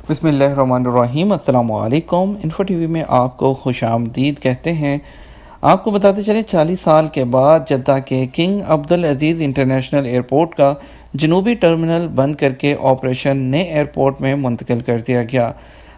बिस्मिल्लाहिर्रहमानिर्रहीम। अस्सलाम वालेकुम। इन्फो टीवी में आपको खुश आमदीद कहते हैं। आपको बताते चलें 40 साल के बाद जद्दा के king Abdul Aziz international airport का जनूबी टर्मिनल बंद करके ऑपरेशन नए एयरपोर्ट में मुंतकिल कर दिया गया।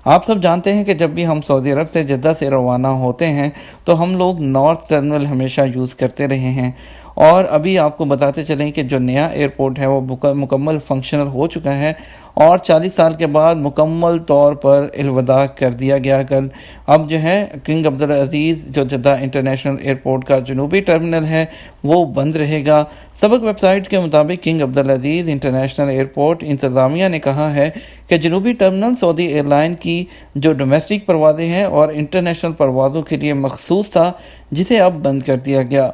आप सब जानते हैं कि जब भी हम सऊदी अरब से जद्दा से रवाना होते हैं तो हम लोग नॉर्थ टर्मिनल हमेशा यूज़ करते रहे हैं, और अभी आपको बताते चलें कि जो नया एयरपोर्ट है वो मुकम्मल फंक्शनल हो चुका है और 40 साल के बाद मुकम्मल तौर पर अलविदा कर दिया गया कल। अब जो है किंग अब्दुल अजीज़ जो जद्दा इंटरनेशनल एयरपोर्ट का जनूबी टर्मिनल है वो बंद रहेगा। सबक वेबसाइट के मुताबिक king Abdul Aziz international airport इंतज़ामिया ने कहा है कि जनूबी टर्मिनल सऊदी एयरलाइन की जो डोमेस्टिक परवाज़ें हैं और इंटरनेशनल परवाज़ों के लिए मखसूस था, जिसे अब बंद कर दिया गया।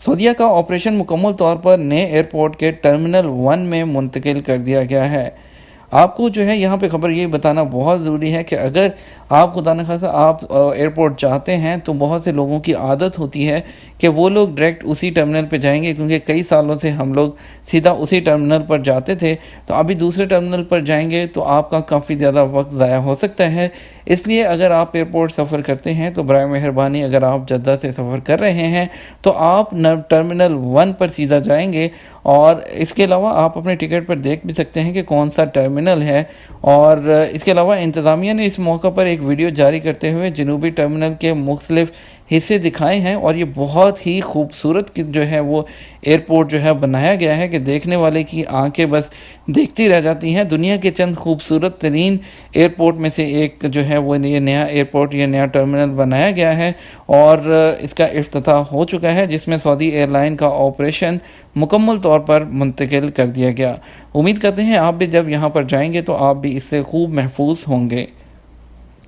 सऊदीया का ऑपरेशन मुकम्मल तौर पर नए एयरपोर्ट के टर्मिनल 1 में मुंतकिल कर दिया गया है। आपको जो है यहाँ पे खबर ये बताना बहुत ज़रूरी है कि अगर आप खुदा न खासा आप एयरपोर्ट चाहते हैं तो बहुत से लोगों की आदत होती है कि वो लोग डायरेक्ट उसी टर्मिनल पे जाएंगे, क्योंकि कई सालों से हम लोग सीधा उसी टर्मिनल पर जाते थे। तो अभी दूसरे टर्मिनल पर जाएंगे तो आपका काफ़ी ज़्यादा वक्त ज़ाया हो सकता है। इसलिए अगर आप एयरपोर्ट सफ़र करते हैं तो बराए मेहरबानी अगर आप जद्दा से सफ़र कर रहे हैं तो आप टर्मिनल 1 पर सीधा जाएंगे। और इसके अलावा आप अपने टिकट पर देख भी सकते हैं कि कौन सा टर्मिनल है। और इसके अलावा इंतज़ामिया ने इस मौका पर एक वीडियो जारी करते हुए जनूबी टर्मिनल के मुख्तलिफ हिस्से दिखाए हैं, और ये बहुत ही खूबसूरत जो है वो एयरपोर्ट जो है बनाया गया है कि देखने वाले की आंखें बस देखती रह जाती हैं। दुनिया के चंद खूबसूरत तरीन एयरपोर्ट में से एक जो है वो ये नया एयरपोर्ट, ये नया टर्मिनल बनाया गया है और इसका इफ्तिताह हो चुका है, जिसमें सऊदी एयरलाइन का ऑपरेशन मुकम्मल तौर पर मुंतकिल कर दिया गया। उम्मीद करते हैं आप भी जब यहाँ पर जाएंगे तो आप भी इससे खूब महफूज होंगे।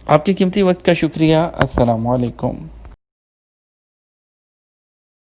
आपके कीमती वक्त का शुक्रिया। अस्सलाम वालेकुम।